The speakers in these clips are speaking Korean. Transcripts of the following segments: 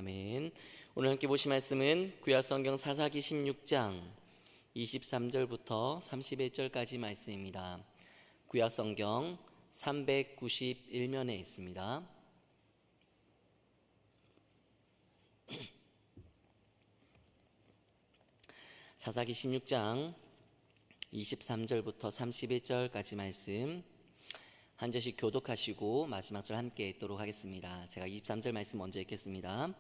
아멘. 오늘 함께 보실 말씀은 구약성경 사사기 16장 23절부터 31절까지 말씀입니다. 구약성경 391면에 있습니다. 사사기 16장 23절부터 31절까지 말씀 한 절씩 교독하시고 마지막 절 함께 읽도록 하겠습니다. 제가 23절 말씀 먼저 읽겠습니다.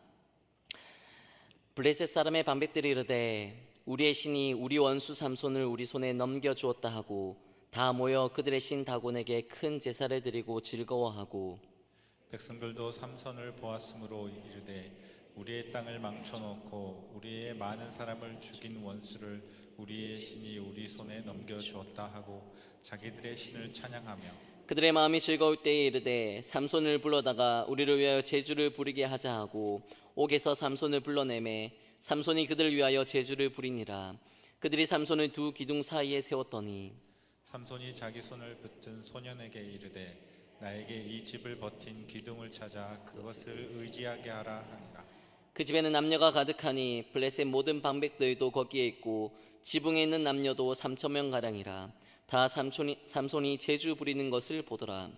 블레셋 사람의 방백들이 이르되 우리의 신이 우리 원수 삼손을 우리 손에 넘겨주었다 하고 다 모여 그들의 신 다곤에게 큰 제사를 드리고 즐거워하고 백성들도 삼손을 보았으므로 이르되 우리의 땅을 망쳐놓고 우리의 많은 사람을 죽인 원수를 우리의 신이 우리 손에 넘겨주었다 하고 자기들의 신을 찬양하며 그들의 마음이 즐거울 때에 이르되 삼손을 불러다가 우리를 위하여 제주를 부리게 하자 하고 옥에서 삼손을 불러내매 삼손이 그들을 위하여 제주를 부리니라. 그들이 삼손을 두 기둥 사이에 세웠더니 삼손이 자기 손을 붙든 소년에게 이르되 나에게 이 집을 버틴 기둥을 찾아 그것을 의지하게 하라 하니라. 그 집에는 남녀가 가득하니 블레셋 모든 방백들도 거기에 있고 지붕에 있는 남녀도 3,000명 가량이라. 다 삼손이 제주 부리는 것을 보더라.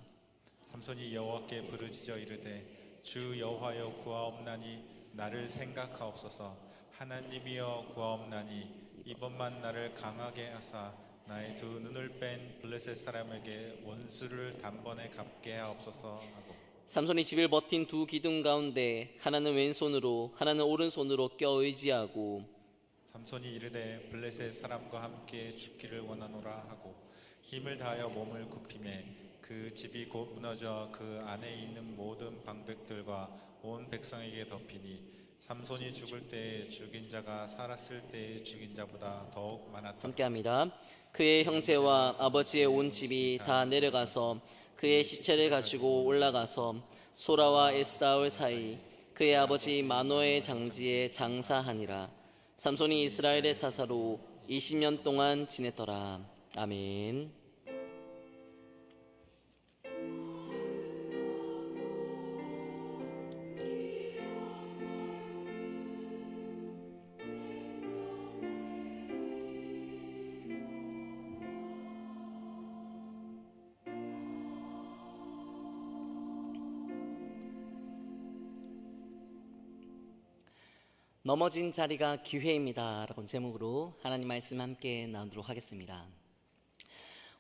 삼손이 여호와께 부르짖어 이르되 주 여호와여 구하옵나니 나를 생각하옵소서. 하나님이여 구하옵나니 이번만 나를 강하게 하사 나의 두 눈을 뺀 블레셋 사람에게 원수를 단번에 갚게 하옵소서 하고 삼손이 집을 버틴 두 기둥 가운데 하나는 왼손으로 하나는 오른손으로 껴 의지하고 삼손이 이르되 블레셋 사람과 함께 죽기를 원하노라 하고 힘을 다하여 몸을 굽히매 그 집이 곧 무너져 그 안에 있는 모든 방백들과 온 백성에게 덮이니 삼손이 죽을 때에 죽인 자가 살았을 때에 죽인 자보다 더욱 많았다. 함께합니다. 그의 형제와 아버지의 온 집이 다 내려가서 그의 시체를 가지고 올라가서 소라와 에스다올 사이 그의 아버지 마노의 장지에 장사하니라. 삼손이 이스라엘의 사사로 20년 동안 지냈더라. 아멘. 넘어진 자리가 기회입니다 라는 제목으로 하나님 말씀 함께 나누도록 하겠습니다.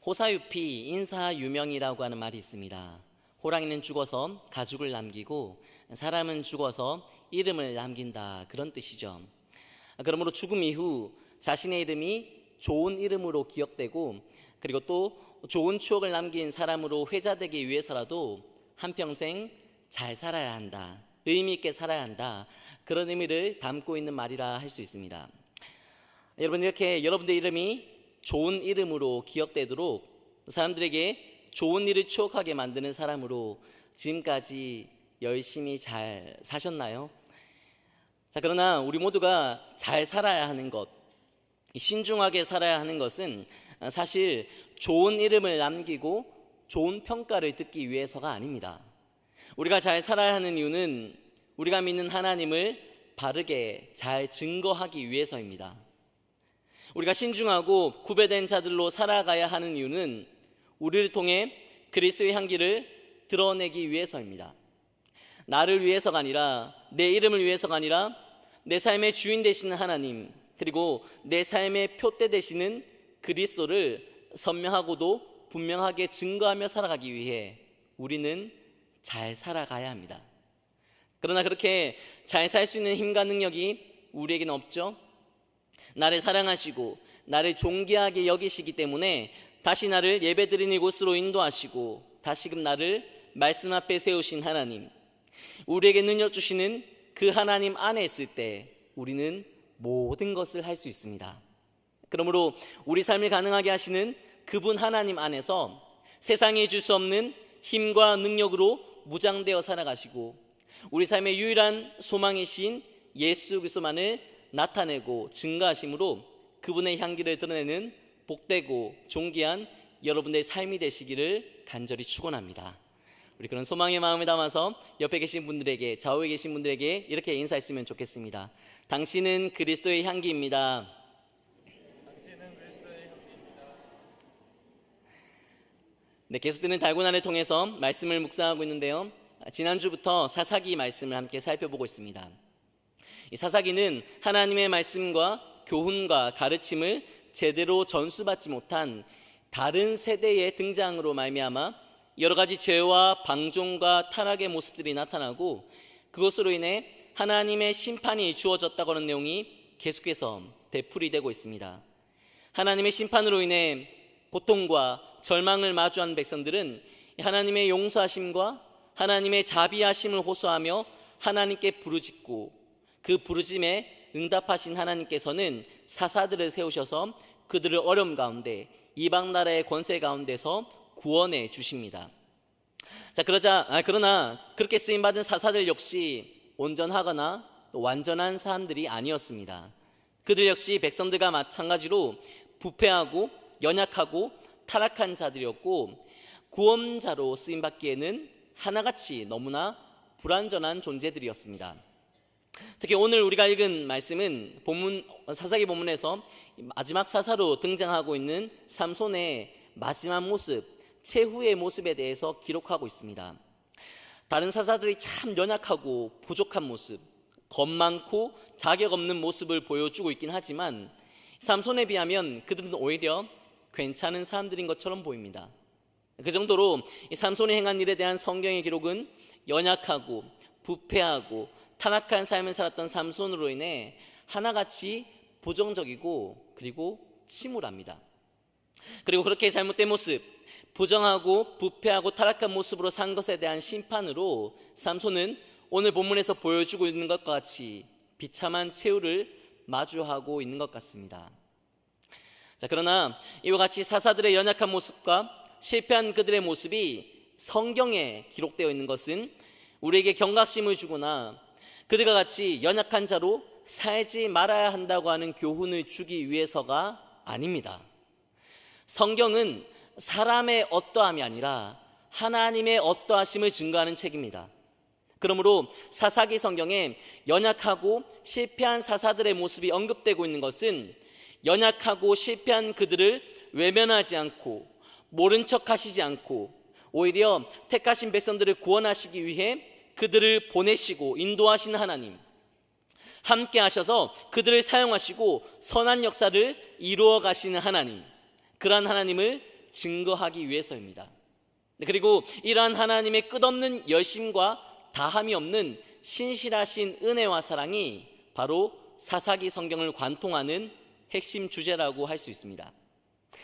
호사유피 인사유명이라고 하는 말이 있습니다. 호랑이는 죽어서 가죽을 남기고 사람은 죽어서 이름을 남긴다, 그런 뜻이죠. 그러므로 죽음 이후 자신의 이름이 좋은 이름으로 기억되고 그리고 또 좋은 추억을 남긴 사람으로 회자되기 위해서라도 한평생 잘 살아야 한다, 의미 있게 살아야 한다, 그런 의미를 담고 있는 말이라 할 수 있습니다. 여러분, 이렇게 여러분들 이름이 좋은 이름으로 기억되도록 사람들에게 좋은 일을 추억하게 만드는 사람으로 지금까지 열심히 잘 사셨나요? 자, 그러나 우리 모두가 잘 살아야 하는 것, 신중하게 살아야 하는 것은 사실 좋은 이름을 남기고 좋은 평가를 듣기 위해서가 아닙니다. 우리가 잘 살아야 하는 이유는 우리가 믿는 하나님을 바르게 잘 증거하기 위해서입니다. 우리가 신중하고 구별된 자들로 살아가야 하는 이유는 우리를 통해 그리스도의 향기를 드러내기 위해서입니다. 나를 위해서가 아니라, 내 이름을 위해서가 아니라 내 삶의 주인 되시는 하나님, 그리고 내 삶의 표대 되시는 그리스도를 선명하고도 분명하게 증거하며 살아가기 위해 우리는 잘 살아가야 합니다. 그러나 그렇게 잘 살 수 있는 힘과 능력이 우리에게는 없죠. 나를 사랑하시고 나를 존귀하게 여기시기 때문에 다시 나를 예배드리는 이곳으로 인도하시고 다시금 나를 말씀 앞에 세우신 하나님, 우리에게 능력 주시는 그 하나님 안에 있을 때 우리는 모든 것을 할 수 있습니다. 그러므로 우리 삶을 가능하게 하시는 그분 하나님 안에서 세상이 줄 수 없는 힘과 능력으로 무장되어 살아가시고 우리 삶의 유일한 소망이신 예수 그리스도만을 나타내고 증거하심으로 그분의 향기를 드러내는 복되고 존귀한 여러분들의 삶이 되시기를 간절히 축원합니다. 우리 그런 소망의 마음을 담아서 옆에 계신 분들에게, 좌우에 계신 분들에게 이렇게 인사했으면 좋겠습니다. 당신은 그리스도의 향기입니다. 당신은 그리스도의 향기입니다. 네, 계속되는 달고난을 통해서 말씀을 묵상하고 있는데요. 지난주부터 사사기 말씀을 함께 살펴보고 있습니다. 이 사사기는 하나님의 말씀과 교훈과 가르침을 제대로 전수받지 못한 다른 세대의 등장으로 말미암아 여러 가지 죄와 방종과 타락의 모습들이 나타나고 그것으로 인해 하나님의 심판이 주어졌다고 하는 내용이 계속해서 되풀이되고 있습니다. 하나님의 심판으로 인해 고통과 절망을 마주한 백성들은 하나님의 용서하심과 하나님의 자비하심을 호소하며 하나님께 부르짖고 그 부르짐에 응답하신 하나님께서는 사사들을 세우셔서 그들을 어려움 가운데 이방 나라의 권세 가운데서 구원해 주십니다. 자, 그러나 그렇게 쓰임받은 사사들 역시 온전하거나 또 완전한 사람들이 아니었습니다. 그들 역시 백성들과 마찬가지로 부패하고 연약하고 타락한 자들이었고 구원자로 쓰임받기에는 하나같이 너무나 불완전한 존재들이었습니다. 특히 오늘 우리가 읽은 말씀은 사사기 본문에서 마지막 사사로 등장하고 있는 삼손의 마지막 모습, 최후의 모습에 대해서 기록하고 있습니다. 다른 사사들이 참 연약하고 부족한 모습, 겁 많고 자격 없는 모습을 보여주고 있긴 하지만 삼손에 비하면 그들은 오히려 괜찮은 사람들인 것처럼 보입니다. 그 정도로 이 삼손이 행한 일에 대한 성경의 기록은 연약하고 부패하고 타락한 삶을 살았던 삼손으로 인해 하나같이 부정적이고 그리고 침울합니다. 그리고 그렇게 잘못된 모습, 부정하고 부패하고 타락한 모습으로 산 것에 대한 심판으로 삼손은 오늘 본문에서 보여주고 있는 것과 같이 비참한 최후를 마주하고 있는 것 같습니다. 자, 그러나 이와 같이 사사들의 연약한 모습과 실패한 그들의 모습이 성경에 기록되어 있는 것은 우리에게 경각심을 주거나 그들과 같이 연약한 자로 살지 말아야 한다고 하는 교훈을 주기 위해서가 아닙니다. 성경은 사람의 어떠함이 아니라 하나님의 어떠하심을 증거하는 책입니다. 그러므로 사사기 성경에 연약하고 실패한 사사들의 모습이 언급되고 있는 것은 연약하고 실패한 그들을 외면하지 않고 모른 척 하시지 않고 오히려 택하신 백성들을 구원하시기 위해 그들을 보내시고 인도하시는 하나님, 함께 하셔서 그들을 사용하시고 선한 역사를 이루어 가시는 하나님, 그러한 하나님을 증거하기 위해서입니다. 그리고 이러한 하나님의 끝없는 열심과 다함이 없는 신실하신 은혜와 사랑이 바로 사사기 성경을 관통하는 핵심 주제라고 할 수 있습니다.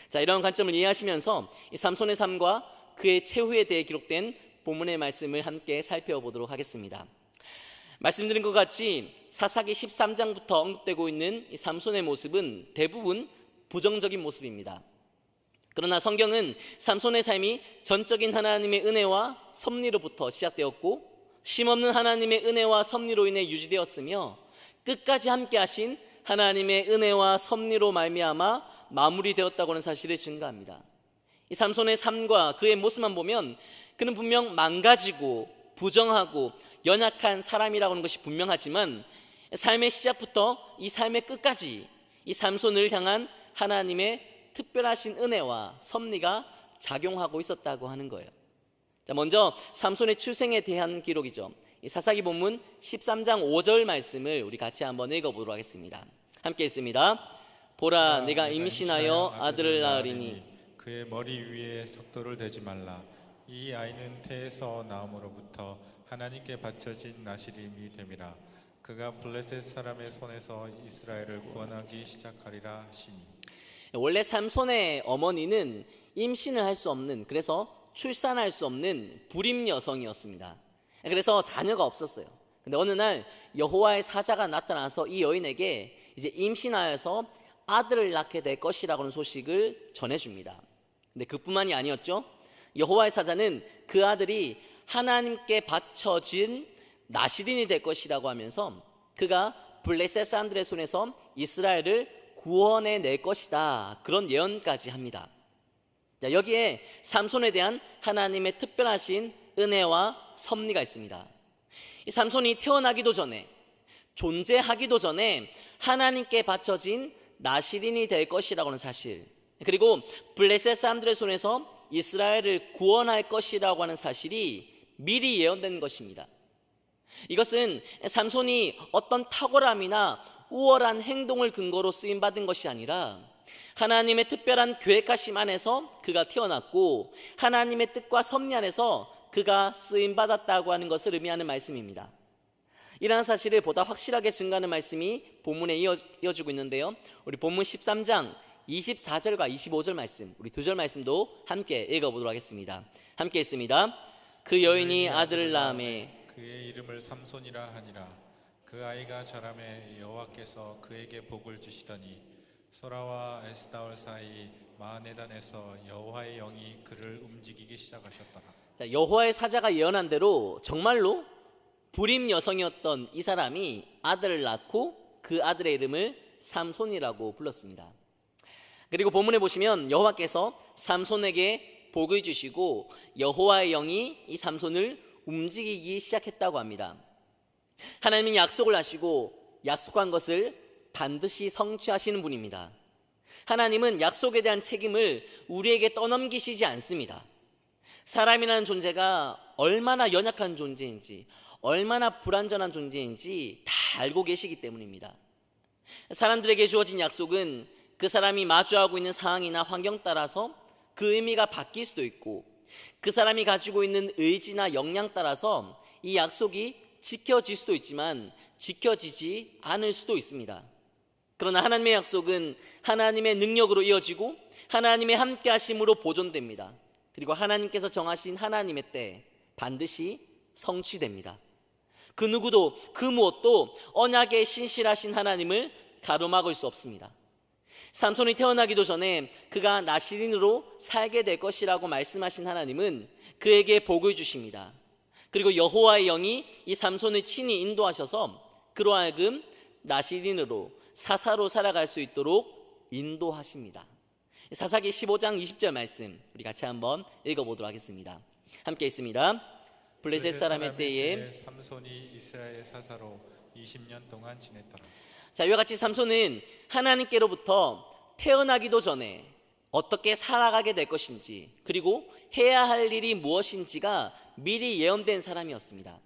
자, 이런 관점을 이해하시면서 이 삼손의 삶과 그의 최후에 대해 기록된 본문의 말씀을 함께 살펴보도록 하겠습니다. 말씀드린 것 같이 사사기 13장부터 언급되고 있는 이 삼손의 모습은 대부분 부정적인 모습입니다. 그러나 성경은 삼손의 삶이 전적인 하나님의 은혜와 섭리로부터 시작되었고 쉼없는 하나님의 은혜와 섭리로 인해 유지되었으며 끝까지 함께 하신 하나님의 은혜와 섭리로 말미암아 마무리되었다고 하는 사실을 증거합니다. 이 삼손의 삶과 그의 모습만 보면 그는 분명 망가지고 부정하고 연약한 사람이라고 하는 것이 분명하지만 삶의 시작부터 이 삶의 끝까지 이 삼손을 향한 하나님의 특별하신 은혜와 섭리가 작용하고 있었다고 하는 거예요. 자, 먼저 삼손의 출생에 대한 기록이죠. 이 사사기 본문 13장 5절 말씀을 우리 같이 한번 읽어보도록 하겠습니다. 함께 읽습니다. 보라, 내가 임신하여 아들을 낳으리니 그의 머리 위에 석도를 대지 말라. 이 아이는 태에서 나옴으로부터 하나님께 바쳐진 나시림이 됨이라. 그가 블레셋 사람의 손에서 이스라엘을 구원하기 시작하리라 하시니. 원래 삼손의 어머니는 임신을 할 수 없는, 그래서 출산할 수 없는 불임 여성이었습니다. 그래서 자녀가 없었어요. 근데 어느 날 여호와의 사자가 나타나서 이 여인에게 이제 임신하여서 아들을 낳게 될 것이라고 하는 소식을 전해줍니다. 근데 그뿐만이 아니었죠. 여호와의 사자는 그 아들이 하나님께 바쳐진 나시린이 될 것이라고 하면서 그가 블레셋 사람들의 손에서 이스라엘을 구원해 낼 것이다, 그런 예언까지 합니다. 자, 여기에 삼손에 대한 하나님의 특별하신 은혜와 섭리가 있습니다. 이 삼손이 태어나기도 전에, 존재하기도 전에 하나님께 바쳐진 나시린이 될 것이라고 하는 사실, 그리고 블레셋 사람들의 손에서 이스라엘을 구원할 것이라고 하는 사실이 미리 예언된 것입니다. 이것은 삼손이 어떤 탁월함이나 우월한 행동을 근거로 쓰임받은 것이 아니라 하나님의 특별한 계획하심 안에서 그가 태어났고 하나님의 뜻과 섭리 안에서 그가 쓰임받았다고 하는 것을 의미하는 말씀입니다. 이러한 사실을 보다 확실하게 증거하는 말씀이 본문에 이어지고 있는데요, 우리 본문 13장 24절과 25절 말씀, 우리 두 절 말씀도 함께 읽어보도록 하겠습니다. 함께 읽습니다. 그 여인이 아들을 낳음에 그의 이름을 삼손이라 하니라. 그 아이가 자라매 여호와께서 그에게 복을 주시더니 소라와 에스다올 사이 마하네단에서 여호와의 영이 그를 움직이기 시작하셨더라. 자, 여호와의 사자가 예언한 대로 정말로 불임 여성이었던 이 사람이 아들을 낳고 그 아들의 이름을 삼손이라고 불렀습니다. 그리고 본문에 보시면 여호와께서 삼손에게 복을 주시고 여호와의 영이 이 삼손을 움직이기 시작했다고 합니다. 하나님이 약속을 하시고 약속한 것을 반드시 성취하시는 분입니다. 하나님은 약속에 대한 책임을 우리에게 떠넘기시지 않습니다. 사람이라는 존재가 얼마나 연약한 존재인지, 얼마나 불완전한 존재인지 다 알고 계시기 때문입니다. 사람들에게 주어진 약속은 그 사람이 마주하고 있는 상황이나 환경 따라서 그 의미가 바뀔 수도 있고, 그 사람이 가지고 있는 의지나 역량 따라서 이 약속이 지켜질 수도 있지만 지켜지지 않을 수도 있습니다. 그러나 하나님의 약속은 하나님의 능력으로 이어지고 하나님의 함께 하심으로 보존됩니다. 그리고 하나님께서 정하신 하나님의 때 반드시 성취됩니다. 그 누구도 그 무엇도 언약에 신실하신 하나님을 가로막을 수 없습니다. 삼손이 태어나기도 전에 그가 나시린으로 살게 될 것이라고 말씀하신 하나님은 그에게 복을 주십니다. 그리고 여호와의 영이 이 삼손을 친히 인도하셔서 그로 하여금 나시린으로 사사로 살아갈 수 있도록 인도하십니다. 사사기 15장 20절 말씀 우리 같이 한번 읽어보도록 하겠습니다. 함께 있습니다. 블레셋 사람의 때에 삼손이 이스라엘 사사로 20년 동안 지냈더라. 자, 이와 같이 삼손은 하나님께로부터 태어나기도 전에 어떻게 살아가게 될 것인지, 그리고 해야 할 일이 무엇인지가 미리 예언된 사람이었습니다.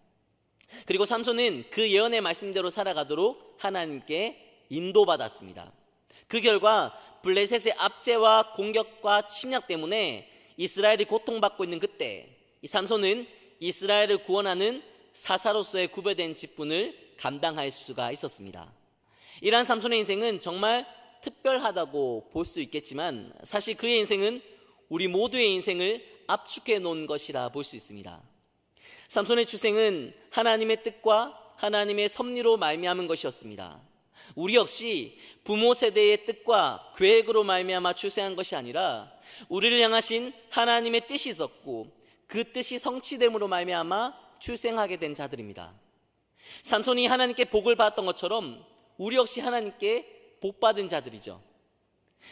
그리고 삼손은 그 예언의 말씀대로 살아가도록 하나님께 인도받았습니다. 그 결과 블레셋의 압제와 공격과 침략 때문에 이스라엘이 고통받고 있는 그때 이 삼손은 이스라엘을 구원하는 사사로서의 구별된 직분을 감당할 수가 있었습니다. 이러한 삼손의 인생은 정말 특별하다고 볼 수 있겠지만 사실 그의 인생은 우리 모두의 인생을 압축해 놓은 것이라 볼 수 있습니다. 삼손의 출생은 하나님의 뜻과 하나님의 섭리로 말미암은 것이었습니다. 우리 역시 부모 세대의 뜻과 계획으로 말미암아 출생한 것이 아니라 우리를 향하신 하나님의 뜻이 있었고 그 뜻이 성취됨으로 말미암아 출생하게 된 자들입니다. 삼손이 하나님께 복을 받았던 것처럼 우리 역시 하나님께 복받은 자들이죠.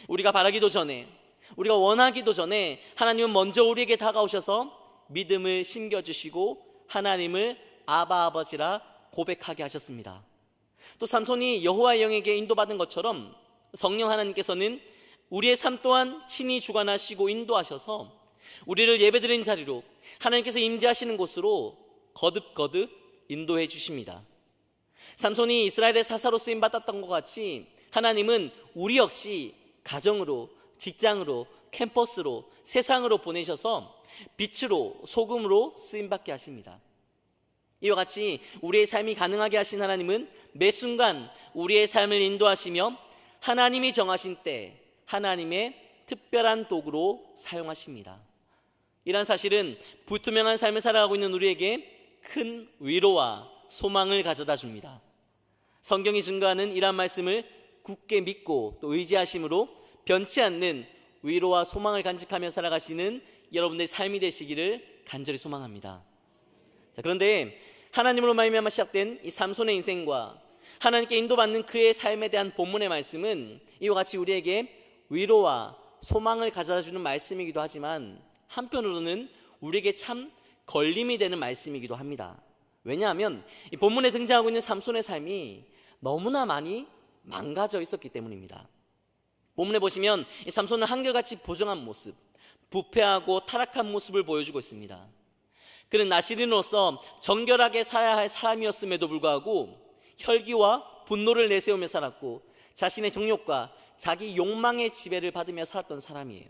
우리가 바라기도 전에, 우리가 원하기도 전에 하나님은 먼저 우리에게 다가오셔서 믿음을 심겨주시고 하나님을 아바 아버지라 고백하게 하셨습니다. 또 삼손이 여호와의 영에게 인도받은 것처럼 성령 하나님께서는 우리의 삶 또한 친히 주관하시고 인도하셔서 우리를 예배드리는 자리로, 하나님께서 임재하시는 곳으로 거듭거듭 인도해 주십니다. 삼손이 이스라엘의 사사로 쓰임받았던 것 같이 하나님은 우리 역시 가정으로, 직장으로, 캠퍼스로, 세상으로 보내셔서 빛으로, 소금으로 쓰임받게 하십니다. 이와 같이 우리의 삶이 가능하게 하신 하나님은 매 순간 우리의 삶을 인도하시며 하나님이 정하신 때 하나님의 특별한 도구로 사용하십니다. 이러한 사실은 불투명한 삶을 살아가고 있는 우리에게 큰 위로와 소망을 가져다 줍니다. 성경이 증거하는 이러한 말씀을 굳게 믿고 또 의지하심으로 변치 않는 위로와 소망을 간직하며 살아가시는 여러분들의 삶이 되시기를 간절히 소망합니다. 자, 그런데 하나님으로 말미암아 시작된 이 삼손의 인생과 하나님께 인도받는 그의 삶에 대한 본문의 말씀은 이와 같이 우리에게 위로와 소망을 가져다 주는 말씀이기도 하지만 한편으로는 우리에게 참 걸림이 되는 말씀이기도 합니다. 왜냐하면 이 본문에 등장하고 있는 삼손의 삶이 너무나 많이 망가져 있었기 때문입니다. 본문에 보시면 이 삼손은 한결같이 부정한 모습, 부패하고 타락한 모습을 보여주고 있습니다. 그는 나시린으로서 정결하게 살아야 할 사람이었음에도 불구하고 혈기와 분노를 내세우며 살았고 자신의 정욕과 자기 욕망의 지배를 받으며 살았던 사람이에요.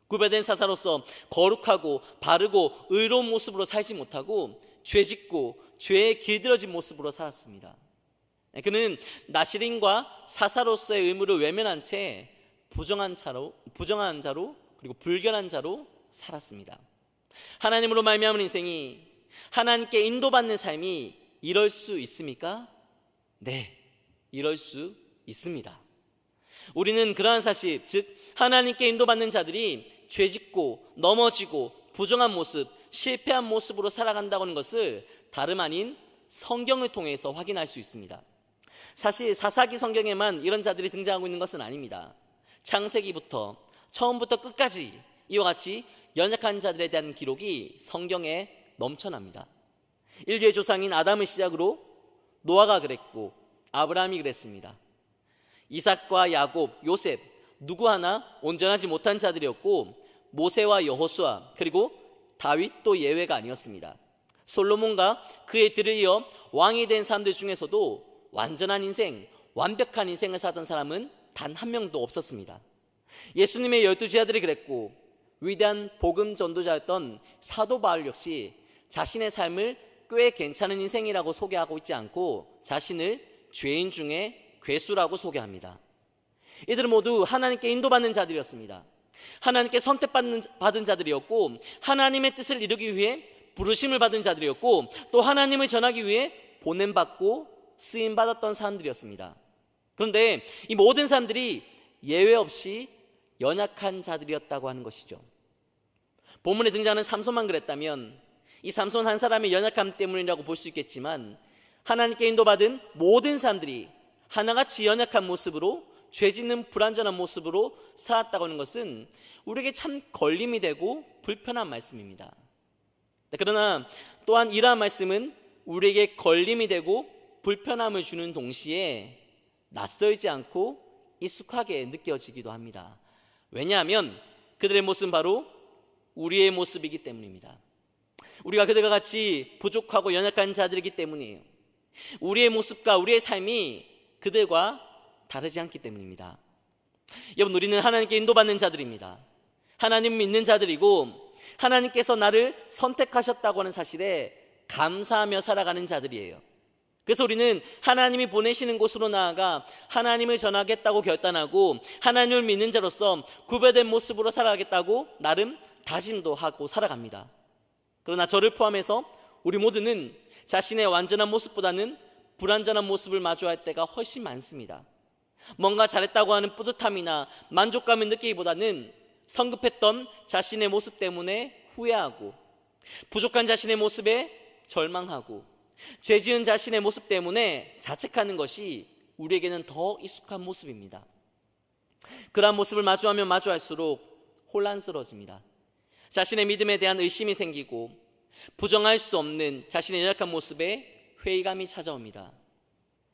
구별된 사사로서 거룩하고 바르고 의로운 모습으로 살지 못하고 죄짓고 죄에 길들여진 모습으로 살았습니다. 그는 나시린과 사사로서의 의무를 외면한 채 부정한 자로 그리고 불결한 자로 살았습니다. 하나님으로 말미암은 인생이, 하나님께 인도받는 삶이 이럴 수 있습니까? 네, 이럴 수 있습니다. 우리는 그러한 사실, 즉 하나님께 인도받는 자들이 죄짓고 넘어지고 부정한 모습, 실패한 모습으로 살아간다고 하는 것을 다름 아닌 성경을 통해서 확인할 수 있습니다. 사실 사사기 성경에만 이런 자들이 등장하고 있는 것은 아닙니다. 창세기부터 처음부터 끝까지 이와 같이 연약한 자들에 대한 기록이 성경에 넘쳐납니다. 인류의 조상인 아담을 시작으로 노아가 그랬고 아브라함이 그랬습니다. 이삭과 야곱, 요셉 누구 하나 온전하지 못한 자들이었고 모세와 여호수아 그리고 다윗도 예외가 아니었습니다. 솔로몬과 그의 들을 이어 왕이 된 사람들 중에서도 완전한 인생, 완벽한 인생을 살던 사람은 단 한 명도 없었습니다. 예수님의 12제자들이 그랬고 위대한 복음 전도자였던 사도 바울 역시 자신의 삶을 꽤 괜찮은 인생이라고 소개하고 있지 않고 자신을 죄인 중에 괴수라고 소개합니다. 이들은 모두 하나님께 인도받는 자들이었습니다. 하나님께 선택받은 자들이었고 하나님의 뜻을 이루기 위해 부르심을 받은 자들이었고 또 하나님을 전하기 위해 보냄받고 쓰임받았던 사람들이었습니다. 그런데 이 모든 사람들이 예외 없이 연약한 자들이었다고 하는 것이죠. 본문에 등장하는 삼손만 그랬다면 이 삼손 한 사람의 연약함 때문이라고 볼 수 있겠지만 하나님께 인도받은 모든 사람들이 하나같이 연약한 모습으로 죄짓는 불완전한 모습으로 살았다고 하는 것은 우리에게 참 걸림이 되고 불편한 말씀입니다. 그러나 또한 이러한 말씀은 우리에게 걸림이 되고 불편함을 주는 동시에 낯설지 않고 익숙하게 느껴지기도 합니다. 왜냐하면 그들의 모습은 바로 우리의 모습이기 때문입니다. 우리가 그들과 같이 부족하고 연약한 자들이기 때문이에요. 우리의 모습과 우리의 삶이 그들과 다르지 않기 때문입니다. 여러분, 우리는 하나님께 인도받는 자들입니다. 하나님 믿는 자들이고 하나님께서 나를 선택하셨다고 하는 사실에 감사하며 살아가는 자들이에요. 그래서 우리는 하나님이 보내시는 곳으로 나아가 하나님을 전하겠다고 결단하고 하나님을 믿는 자로서 구별된 모습으로 살아가겠다고 나름 다짐도 하고 살아갑니다. 그러나 저를 포함해서 우리 모두는 자신의 완전한 모습보다는 불완전한 모습을 마주할 때가 훨씬 많습니다. 뭔가 잘했다고 하는 뿌듯함이나 만족감을 느끼기보다는 성급했던 자신의 모습 때문에 후회하고 부족한 자신의 모습에 절망하고 죄 지은 자신의 모습 때문에 자책하는 것이 우리에게는 더 익숙한 모습입니다. 그러한 모습을 마주하면 마주할수록 혼란스러워집니다. 자신의 믿음에 대한 의심이 생기고 부정할 수 없는 자신의 연약한 모습에 회의감이 찾아옵니다.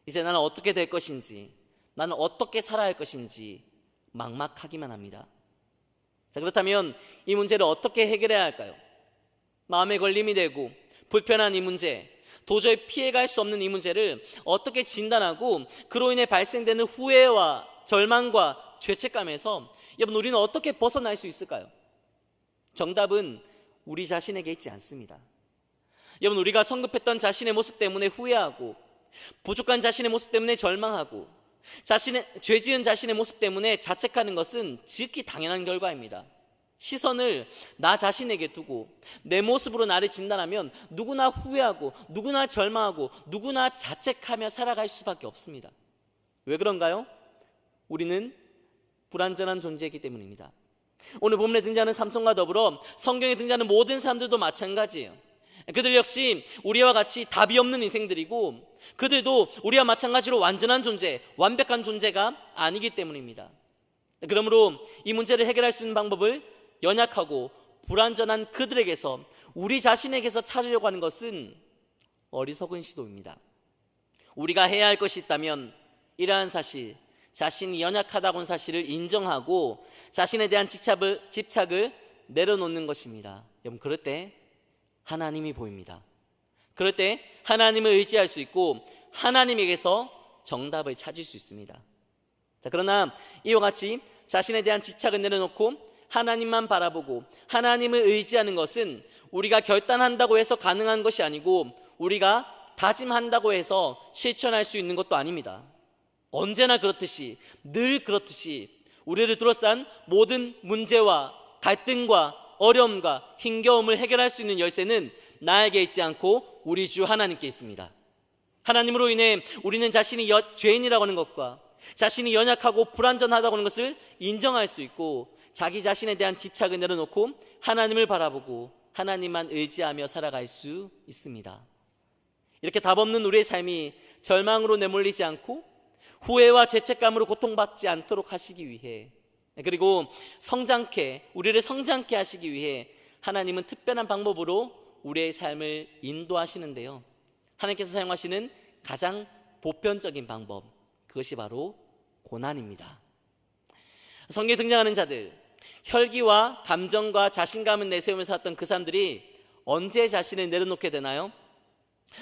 이제 나는 어떻게 될 것인지, 나는 어떻게 살아야 할 것인지 막막하기만 합니다. 자, 그렇다면 이 문제를 어떻게 해결해야 할까요? 마음에 걸림이 되고 불편한 이 문제, 도저히 피해갈 수 없는 이 문제를 어떻게 진단하고 그로 인해 발생되는 후회와 절망과 죄책감에서 여러분 우리는 어떻게 벗어날 수 있을까요? 정답은 우리 자신에게 있지 않습니다. 여러분, 우리가 성급했던 자신의 모습 때문에 후회하고 부족한 자신의 모습 때문에 절망하고 죄 지은 자신의 모습 때문에 자책하는 것은 지극히 당연한 결과입니다. 시선을 나 자신에게 두고 내 모습으로 나를 진단하면 누구나 후회하고 누구나 절망하고 누구나 자책하며 살아갈 수밖에 없습니다. 왜 그런가요? 우리는 불완전한 존재이기 때문입니다. 오늘 본문에 등장하는 삼손과 더불어 성경에 등장하는 모든 사람들도 마찬가지예요. 그들 역시 우리와 같이 답이 없는 인생들이고 그들도 우리와 마찬가지로 완전한 존재, 완벽한 존재가 아니기 때문입니다. 그러므로 이 문제를 해결할 수 있는 방법을 연약하고 불완전한 그들에게서 우리 자신에게서 찾으려고 하는 것은 어리석은 시도입니다. 우리가 해야 할 것이 있다면 이러한 사실, 자신이 연약하다고는 사실을 인정하고 자신에 대한 집착을 내려놓는 것입니다. 여러분, 그럴 때 하나님이 보입니다. 그럴 때 하나님을 의지할 수 있고 하나님에게서 정답을 찾을 수 있습니다. 자, 그러나 이와 같이 자신에 대한 집착을 내려놓고 하나님만 바라보고 하나님을 의지하는 것은 우리가 결단한다고 해서 가능한 것이 아니고 우리가 다짐한다고 해서 실천할 수 있는 것도 아닙니다. 언제나 그렇듯이, 늘 그렇듯이 우리를 둘러싼 모든 문제와 갈등과 어려움과 힘겨움을 해결할 수 있는 열쇠는 나에게 있지 않고 우리 주 하나님께 있습니다. 하나님으로 인해 우리는 자신이 죄인이라고 하는 것과 자신이 연약하고 불완전하다고 하는 것을 인정할 수 있고 자기 자신에 대한 집착을 내려놓고 하나님을 바라보고 하나님만 의지하며 살아갈 수 있습니다. 이렇게 답없는 우리의 삶이 절망으로 내몰리지 않고 후회와 죄책감으로 고통받지 않도록 하시기 위해, 그리고 우리를 성장케 하시기 위해 하나님은 특별한 방법으로 우리의 삶을 인도하시는데요, 하나님께서 사용하시는 가장 보편적인 방법, 그것이 바로 고난입니다. 성경에 등장하는 자들, 혈기와 감정과 자신감을 내세우며 살았던 그 사람들이 언제 자신을 내려놓게 되나요?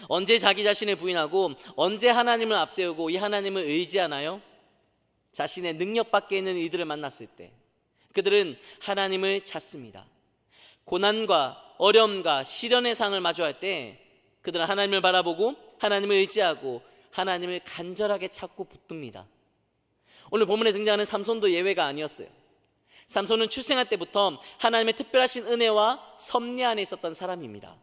언제 자기 자신을 부인하고 언제 하나님을 앞세우고 이 하나님을 의지하나요? 자신의 능력 밖에 있는 이들을 만났을 때 그들은 하나님을 찾습니다. 고난과 어려움과 시련의 상을 마주할 때 그들은 하나님을 바라보고 하나님을 의지하고 하나님을 간절하게 찾고 붙듭니다. 오늘 본문에 등장하는 삼손도 예외가 아니었어요. 삼손은 출생할 때부터 하나님의 특별하신 은혜와 섭리 안에 있었던 사람입니다.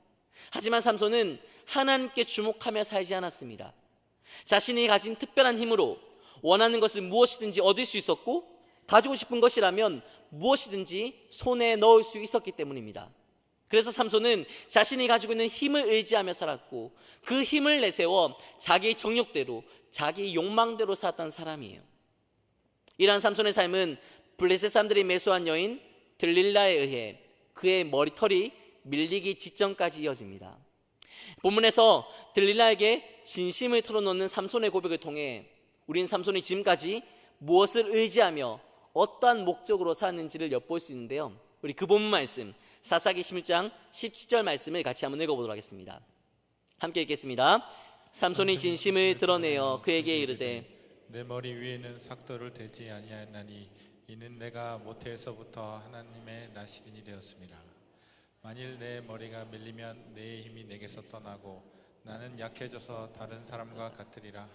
하지만 삼손은 하나님께 주목하며 살지 않았습니다. 자신이 가진 특별한 힘으로 원하는 것을 무엇이든지 얻을 수 있었고 가지고 싶은 것이라면 무엇이든지 손에 넣을 수 있었기 때문입니다. 그래서 삼손은 자신이 가지고 있는 힘을 의지하며 살았고 그 힘을 내세워 자기 정욕대로 자기 욕망대로 살았던 사람이에요. 이러한 삼손의 삶은 블레셋 사람들이 매수한 여인 들릴라에 의해 그의 머리털이 밀리기 직전까지 이어집니다. 본문에서 들릴라에게 진심을 털어놓는 삼손의 고백을 통해 우린 삼손이 지금까지 무엇을 의지하며 어떠한 목적으로 살았는지를 엿볼 수 있는데요, 우리 그 본문 말씀 사사기 16장 17절 말씀을 같이 한번 읽어보도록 하겠습니다. 함께 읽겠습니다. 삼손이 진심을 드러내어 그에게 이르되 내 머리 위에는 삭도를 대지 아니하였나니 이는 내가 모태에서부터 하나님의 나시린이 되었습니다. 만일 내 머리가 밀리면 내 힘이 내게서 떠나고 나는 약해져서 다른 사람과 같으리라.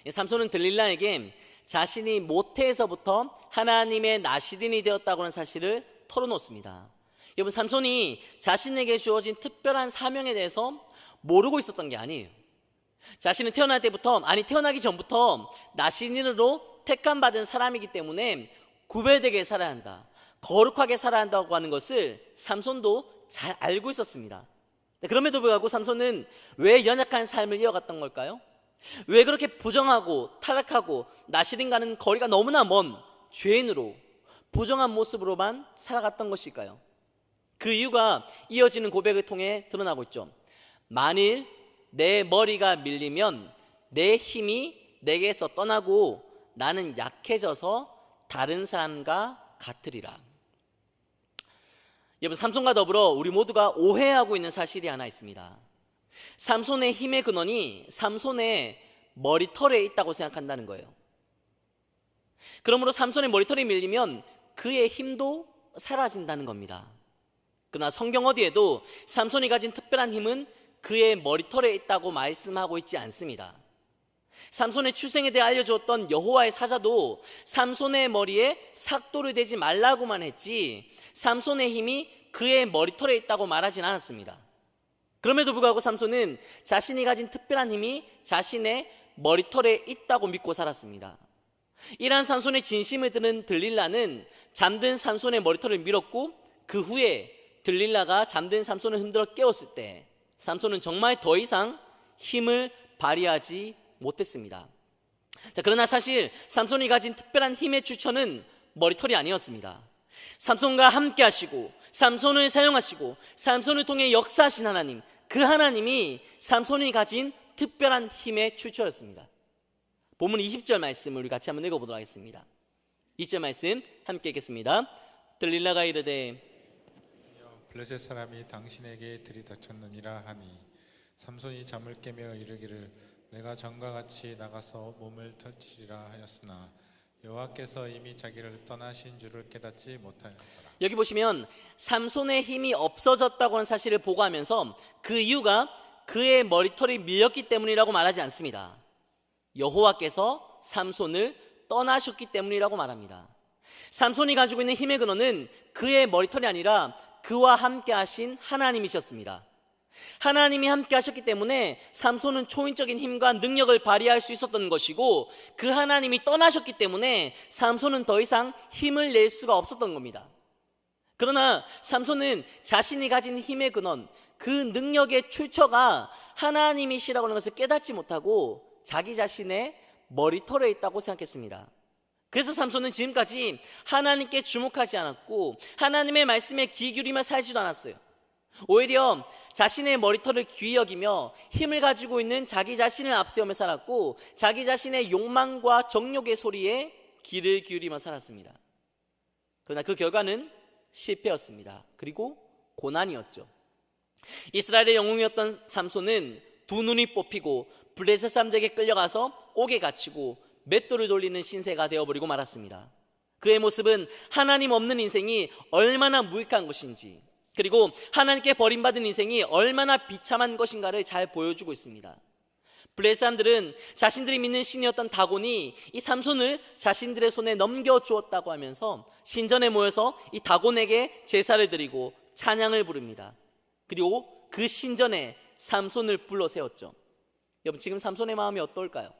삼손은 들릴라에게 자신이 모태에서부터 하나님의 나시린이 되었다고 하는 사실을 털어놓습니다. 여러분, 삼손이 자신에게 주어진 특별한 사명에 대해서 모르고 있었던 게 아니에요. 자신은 태어나기 전부터 나시린으로 택함받은 사람이기 때문에 구별되게 살아야 한다, 거룩하게 살아야 한다고 하는 것을 삼손도 잘 알고 있었습니다. 그럼에도 불구하고 삼손은 왜 연약한 삶을 이어갔던 걸까요? 왜 그렇게 부정하고 타락하고 나시린과는 거리가 너무나 먼 죄인으로 부정한 모습으로만 살아갔던 것일까요? 그 이유가 이어지는 고백을 통해 드러나고 있죠. 만일 내 머리가 밀리면 내 힘이 내게서 떠나고 나는 약해져서 다른 사람과 같으리라. 여러분, 삼손과 더불어 우리 모두가 오해하고 있는 사실이 하나 있습니다. 삼손의 힘의 근원이 삼손의 머리털에 있다고 생각한다는 거예요. 그러므로 삼손의 머리털이 밀리면 그의 힘도 사라진다는 겁니다. 그러나 성경 어디에도 삼손이 가진 특별한 힘은 그의 머리털에 있다고 말씀하고 있지 않습니다. 삼손의 출생에 대해 알려주었던 여호와의 사자도 삼손의 머리에 삭도를 대지 말라고만 했지 삼손의 힘이 그의 머리털에 있다고 말하진 않았습니다. 그럼에도 불구하고 삼손은 자신이 가진 특별한 힘이 자신의 머리털에 있다고 믿고 살았습니다. 이러한 삼손의 진심을 듣는 들릴라는 잠든 삼손의 머리털을 밀었고 그 후에 들릴라가 잠든 삼손을 흔들어 깨웠을 때 삼손은 정말 더 이상 힘을 발휘하지 못했습니다. 자, 그러나 사실 삼손이 가진 특별한 힘의 출처는 머리털이 아니었습니다. 삼손과 함께 하시고 삼손을 사용하시고 삼손을 통해 역사하신 하나님, 그 하나님이 삼손이 가진 특별한 힘의 출처였습니다. 본문 20절 말씀을 우리 같이 한번 읽어보도록 하겠습니다. 20절 말씀 함께 읽겠습니다. 들릴라가 이르되 블레셋 사람이 당신에게 들이닥쳤느니라 하니 삼손이 잠을 깨며 이르기를 내가 전과 같이 나가서 몸을 터치리라 하였으나 여호와께서 이미 자기를 떠나신 줄을 깨닫지 못하였더라. 여기 보시면 삼손의 힘이 없어졌다고 하는 사실을 보고하면서 그 이유가 그의 머리털이 밀렸기 때문이라고 말하지 않습니다. 여호와께서 삼손을 떠나셨기 때문이라고 말합니다. 삼손이 가지고 있는 힘의 근원은 그의 머리털이 아니라 그와 함께 하신 하나님이셨습니다. 하나님이 함께 하셨기 때문에 삼손은 초인적인 힘과 능력을 발휘할 수 있었던 것이고, 그 하나님이 떠나셨기 때문에 삼손은 더 이상 힘을 낼 수가 없었던 겁니다. 그러나 삼손은 자신이 가진 힘의 근원, 그 능력의 출처가 하나님이시라고 하는 것을 깨닫지 못하고 자기 자신의 머리털에 있다고 생각했습니다. 그래서 삼손은 지금까지 하나님께 주목하지 않았고 하나님의 말씀에 귀 기울이며 살지도 않았어요. 오히려 자신의 머리털을 귀히 여기며 힘을 가지고 있는 자기 자신을 앞세우며 살았고, 자기 자신의 욕망과 정욕의 소리에 귀를 기울이며 살았습니다. 그러나 그 결과는 실패였습니다. 그리고 고난이었죠. 이스라엘의 영웅이었던 삼손은 두 눈이 뽑히고 블레셋 사람들에게 끌려가서 옥에 갇히고 맷돌을 돌리는 신세가 되어버리고 말았습니다. 그의 모습은 하나님 없는 인생이 얼마나 무익한 것인지, 그리고 하나님께 버림받은 인생이 얼마나 비참한 것인가를 잘 보여주고 있습니다. 블레셋 사람들은 자신들이 믿는 신이었던 다곤이 이 삼손을 자신들의 손에 넘겨주었다고 하면서 신전에 모여서 이 다곤에게 제사를 드리고 찬양을 부릅니다. 그리고 그 신전에 삼손을 불러 세웠죠. 여러분, 지금 삼손의 마음이 어떨까요?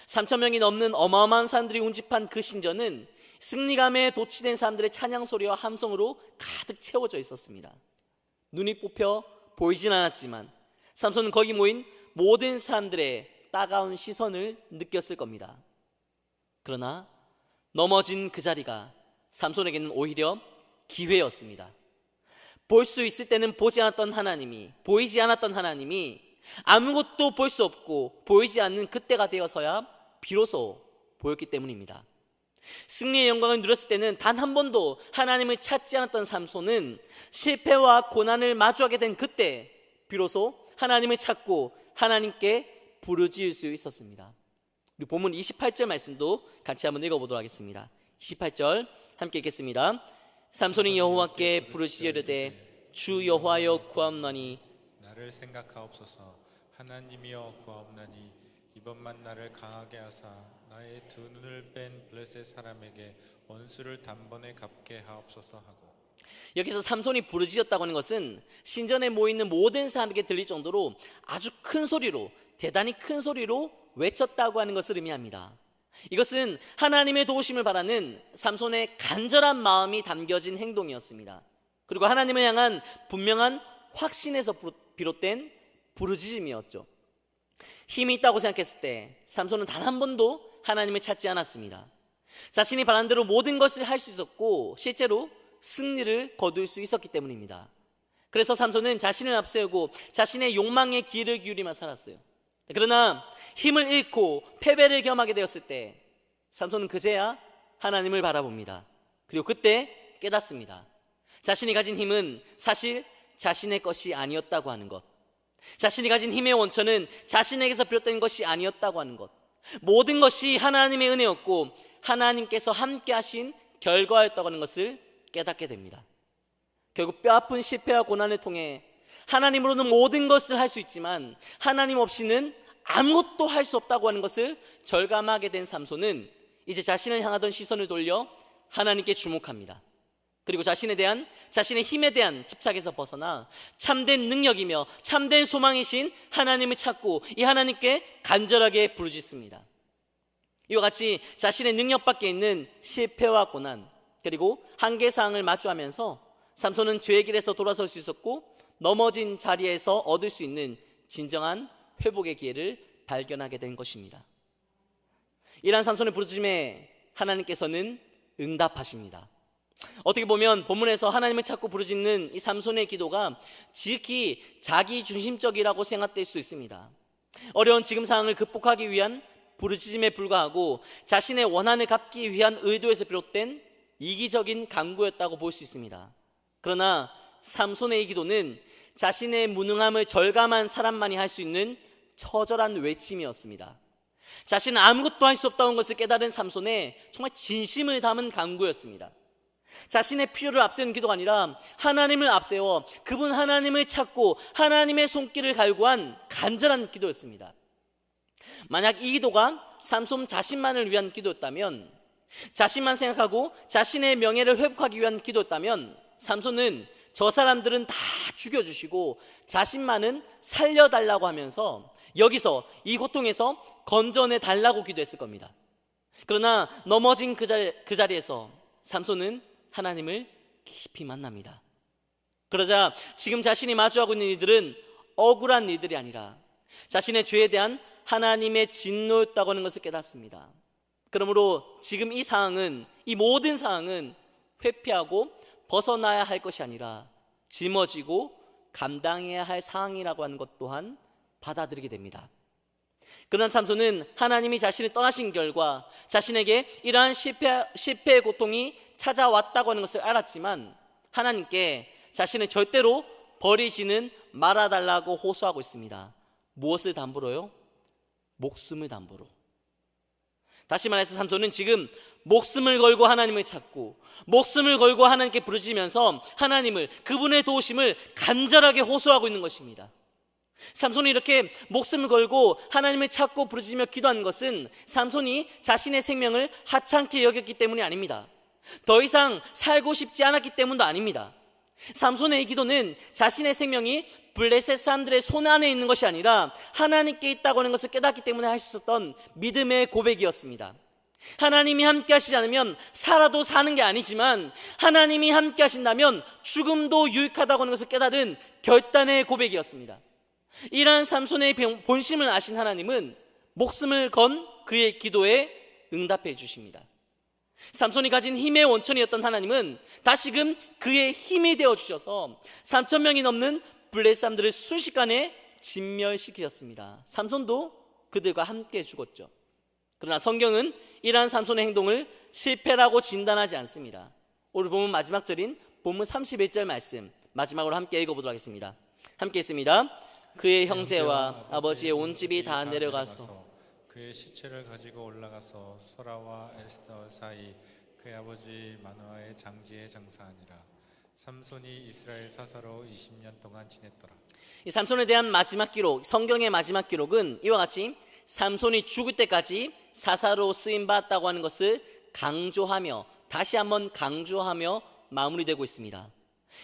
3,000명이 넘는 어마어마한 사람들이 운집한 그 신전은 승리감에 도취된 사람들의 찬양 소리와 함성으로 가득 채워져 있었습니다. 눈이 뽑혀 보이진 않았지만 삼손은 거기 모인 모든 사람들의 따가운 시선을 느꼈을 겁니다. 그러나 넘어진 그 자리가 삼손에게는 오히려 기회였습니다. 볼 수 있을 때는 보지 않았던 하나님이, 보이지 않았던 하나님이 아무것도 볼 수 없고 보이지 않는 그때가 되어서야 비로소 보였기 때문입니다. 승리의 영광을 누렸을 때는 단 한 번도 하나님을 찾지 않았던 삼손은 실패와 고난을 마주하게 된 그때 비로소 하나님을 찾고 하나님께 부르짖을 수 있었습니다. 우리 본문 28절 말씀도 같이 한번 읽어보도록 하겠습니다. 28절 함께 읽겠습니다. 삼손이 여호와께 부르짖으되 주 여호와여 구하옵나니 나를 생각하옵소서. 하나님이여 구하옵나니 이번만 나를 강하게 하사 나의 두 눈을 뺀 블레셋 사람에게 원수를 단번에 갚게 하옵소서 하고. 여기서 삼손이 부르짖었다고 하는 것은 신전에 모이는 모든 사람에게 들릴 정도로 아주 큰 소리로, 대단히 큰 소리로 외쳤다고 하는 것을 의미합니다. 이것은 하나님의 도우심을 바라는 삼손의 간절한 마음이 담겨진 행동이었습니다. 그리고 하나님을 향한 분명한 확신에서 비롯된 부르짖음이었죠. 힘이 있다고 생각했을 때 삼손은 단 한 번도 하나님을 찾지 않았습니다. 자신이 바란 대로 모든 것을 할 수 있었고 실제로 승리를 거둘 수 있었기 때문입니다. 그래서 삼손은 자신을 앞세우고 자신의 욕망에 귀를 기울이며 살았어요. 그러나 힘을 잃고 패배를 경험하게 되었을 때 삼손은 그제야 하나님을 바라봅니다. 그리고 그때 깨닫습니다. 자신이 가진 힘은 사실 자신의 것이 아니었다고 하는 것, 자신이 가진 힘의 원천은 자신에게서 비롯된 것이 아니었다고 하는 것, 모든 것이 하나님의 은혜였고 하나님께서 함께 하신 결과였다고 하는 것을 깨닫게 됩니다. 결국 뼈아픈 실패와 고난을 통해 하나님으로는 모든 것을 할 수 있지만 하나님 없이는 아무것도 할 수 없다고 하는 것을 절감하게 된 삼손은 이제 자신을 향하던 시선을 돌려 하나님께 주목합니다. 그리고 자신의 힘에 대한 집착에서 벗어나 참된 능력이며 참된 소망이신 하나님을 찾고 이 하나님께 간절하게 부르짖습니다. 이와 같이 자신의 능력 밖에 있는 실패와 고난, 그리고 한계사항을 마주하면서 삼손은 죄의 길에서 돌아설 수 있었고 넘어진 자리에서 얻을 수 있는 진정한 회복의 기회를 발견하게 된 것입니다. 이러한 삼손의 부르짖음에 하나님께서는 응답하십니다. 어떻게 보면 본문에서 하나님을 찾고 부르짖는 이 삼손의 기도가 지극히 자기 중심적이라고 생각될 수 있습니다. 어려운 지금 상황을 극복하기 위한 부르짖음에 불과하고 자신의 원한을 갚기 위한 의도에서 비롯된 이기적인 간구였다고 볼 수 있습니다. 그러나 삼손의 이 기도는 자신의 무능함을 절감한 사람만이 할 수 있는 처절한 외침이었습니다. 자신은 아무것도 할 수 없다는 것을 깨달은 삼손의 정말 진심을 담은 간구였습니다. 자신의 필요를 앞세우는 기도가 아니라 하나님을 앞세워 그분 하나님을 찾고 하나님의 손길을 갈구한 간절한 기도였습니다. 만약 이 기도가 삼손 자신만을 위한 기도였다면, 자신만 생각하고 자신의 명예를 회복하기 위한 기도였다면 삼손은 저 사람들은 다 죽여주시고 자신만은 살려달라고 하면서 여기서 이 고통에서 건져내 달라고 기도했을 겁니다. 그러나 넘어진 그 자리에서 삼손은 하나님을 깊이 만납니다. 그러자 지금 자신이 마주하고 있는 이들은 억울한 이들이 아니라 자신의 죄에 대한 하나님의 진노였다고 하는 것을 깨닫습니다. 그러므로 지금 이 상황은, 이 모든 상황은 회피하고 벗어나야 할 것이 아니라 짊어지고 감당해야 할 상황이라고 하는 것 또한 받아들이게 됩니다. 그러나 삼손은 하나님이 자신을 떠나신 결과 자신에게 이러한 실패의 고통이 찾아왔다고 하는 것을 알았지만 하나님께 자신을 절대로 버리지는 말아달라고 호소하고 있습니다. 무엇을 담보로요? 목숨을 담보로. 다시 말해서 삼손은 지금 목숨을 걸고 하나님을 찾고 목숨을 걸고 하나님께 부르짖으면서 하나님을, 그분의 도우심을 간절하게 호소하고 있는 것입니다. 삼손이 이렇게 목숨을 걸고 하나님을 찾고 부르짖으며 기도하는 것은 삼손이 자신의 생명을 하찮게 여겼기 때문이 아닙니다. 더 이상 살고 싶지 않았기 때문도 아닙니다. 삼손의 이 기도는 자신의 생명이 블레셋 사람들의 손 안에 있는 것이 아니라 하나님께 있다고 하는 것을 깨닫기 때문에 할 수 있었던 믿음의 고백이었습니다. 하나님이 함께 하시지 않으면 살아도 사는 게 아니지만 하나님이 함께 하신다면 죽음도 유익하다고 하는 것을 깨달은 결단의 고백이었습니다. 이러한 삼손의 본심을 아신 하나님은 목숨을 건 그의 기도에 응답해 주십니다. 삼손이 가진 힘의 원천이었던 하나님은 다시금 그의 힘이 되어주셔서 3,000명이 넘는 블레셋 사람들을 순식간에 진멸시키셨습니다. 삼손도 그들과 함께 죽었죠. 그러나 성경은 이러한 삼손의 행동을 실패라고 진단하지 않습니다. 오늘 본문 마지막 절인 본문 31절 말씀 마지막으로 함께 읽어보도록 하겠습니다. 함께 있습니다. 그의 형제와 아버지의 온 집이 다 내려가서 그의 시체를 가지고 올라가서 소라와 에스더 사이 그의 아버지 마노아의 장지에 장사하니라. 삼손이 이스라엘 사사로 20년 동안 지냈더라. 이 삼손에 대한 마지막 기록, 성경의 마지막 기록은 이와 같이 삼손이 죽을 때까지 사사로 쓰임받았다고 하는 것을 강조하며, 다시 한번 강조하며 마무리되고 있습니다.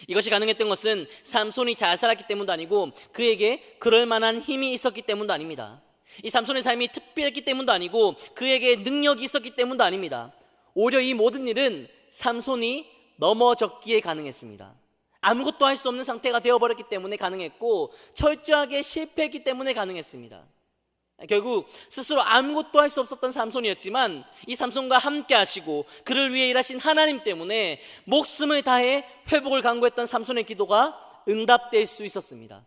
이것이 가능했던 것은 삼손이 잘 살았기 때문도 아니고 그에게 그럴 만한 힘이 있었기 때문도 아닙니다. 이 삼손의 삶이 특별했기 때문도 아니고 그에게 능력이 있었기 때문도 아닙니다. 오히려 이 모든 일은 삼손이 넘어졌기에 가능했습니다. 아무것도 할 수 없는 상태가 되어버렸기 때문에 가능했고 철저하게 실패했기 때문에 가능했습니다. 결국 스스로 아무것도 할 수 없었던 삼손이었지만 이 삼손과 함께 하시고 그를 위해 일하신 하나님 때문에 목숨을 다해 회복을 간구했던 삼손의 기도가 응답될 수 있었습니다.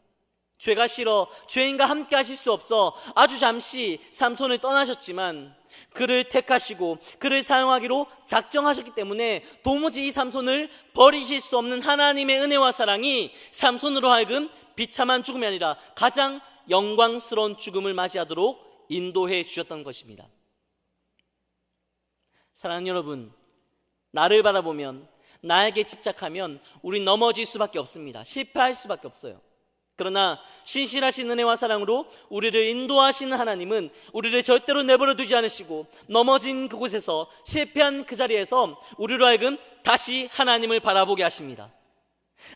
죄가 싫어 죄인과 함께 하실 수 없어 아주 잠시 삼손을 떠나셨지만 그를 택하시고 그를 사용하기로 작정하셨기 때문에 도무지 이 삼손을 버리실 수 없는 하나님의 은혜와 사랑이 삼손으로 하여금 비참한 죽음이 아니라 가장 영광스러운 죽음을 맞이하도록 인도해 주셨던 것입니다. 사랑하는 여러분, 나를 바라보면 나에게 집착하면 우린 넘어질 수밖에 없습니다. 실패할 수밖에 없어요. 그러나 신실하신 은혜와 사랑으로 우리를 인도하시는 하나님은 우리를 절대로 내버려 두지 않으시고 넘어진 그곳에서 실패한 그 자리에서 우리로 하여금 다시 하나님을 바라보게 하십니다.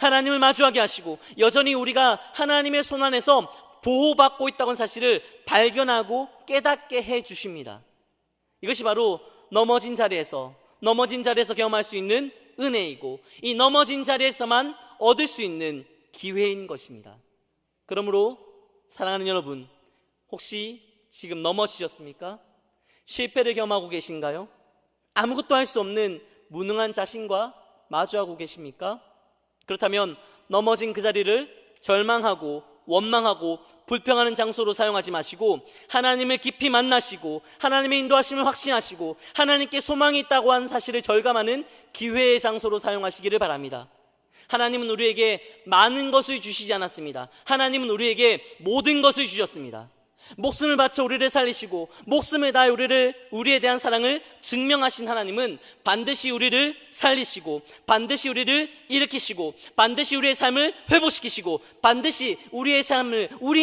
하나님을 마주하게 하시고 여전히 우리가 하나님의 손 안에서 보호받고 있다는 사실을 발견하고 깨닫게 해 주십니다. 이것이 바로 넘어진 자리에서 경험할 수 있는 은혜이고 이 넘어진 자리에서만 얻을 수 있는 기회인 것입니다. 그러므로 사랑하는 여러분, 혹시 지금 넘어지셨습니까? 실패를 경험하고 계신가요? 아무것도 할 수 없는 무능한 자신과 마주하고 계십니까? 그렇다면 넘어진 그 자리를 절망하고 원망하고 불평하는 장소로 사용하지 마시고 하나님을 깊이 만나시고 하나님의 인도하심을 확신하시고 하나님께 소망이 있다고 하는 사실을 절감하는 기회의 장소로 사용하시기를 바랍니다. 하나님은 우리에게 많은 것을 주시지 않았습니다. 하나님은 우리에게 모든 것을 주셨습니다. 목숨을 바쳐 우리를 살리시고 목숨을 다해 우리에 대한 사랑을 증명하신 하나님은 반드시 우리를 살리시고 반드시 우리를 일으키시고 반드시 우리의 삶을 회복시키시고 반드시 우리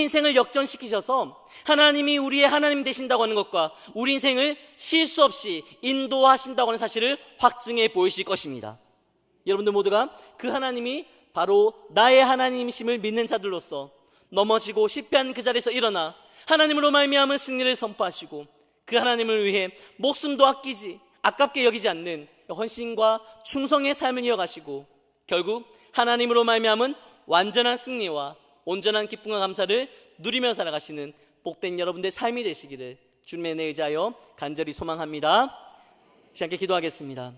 인생을 역전시키셔서 하나님이 우리의 하나님 되신다고 하는 것과 우리 인생을 실수 없이 인도하신다고 하는 사실을 확증해 보이실 것입니다. 여러분들 모두가 그 하나님이 바로 나의 하나님이심을 믿는 자들로서 넘어지고 실패한 그 자리에서 일어나 하나님으로 말미암은 승리를 선포하시고 그 하나님을 위해 목숨도 아깝게 여기지 않는 헌신과 충성의 삶을 이어가시고 결국 하나님으로 말미암은 완전한 승리와 온전한 기쁨과 감사를 누리며 살아가시는 복된 여러분들의 삶이 되시기를 주님의 은혜에 의지하여 간절히 소망합니다. 시간 함께 기도하겠습니다.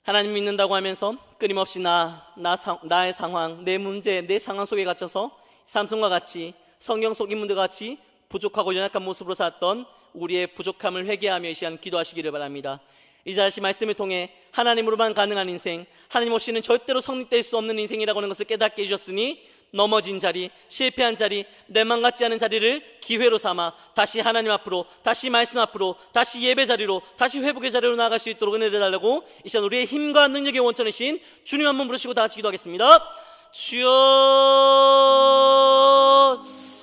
하나님 믿는다고 하면서 끊임없이 나의 상황, 내 문제, 내 상황 속에 갇혀서 삼손과 같이 성경 속 인물들과 같이 부족하고 연약한 모습으로 살았던 우리의 부족함을 회개하며 이 시간 기도하시기를 바랍니다. 이 자신 말씀을 통해 하나님으로만 가능한 인생, 하나님 없이는 절대로 성립될 수 없는 인생이라고 하는 것을 깨닫게 해주셨으니 넘어진 자리, 실패한 자리, 내 맘 같지 않은 자리를 기회로 삼아 다시 하나님 앞으로, 다시 말씀 앞으로, 다시 예배 자리로, 다시 회복의 자리로 나아갈 수 있도록 은혜를 달라고 이 시간 우리의 힘과 능력의 원천이신 주님 한 번 부르시고 다 같이 기도하겠습니다. 주여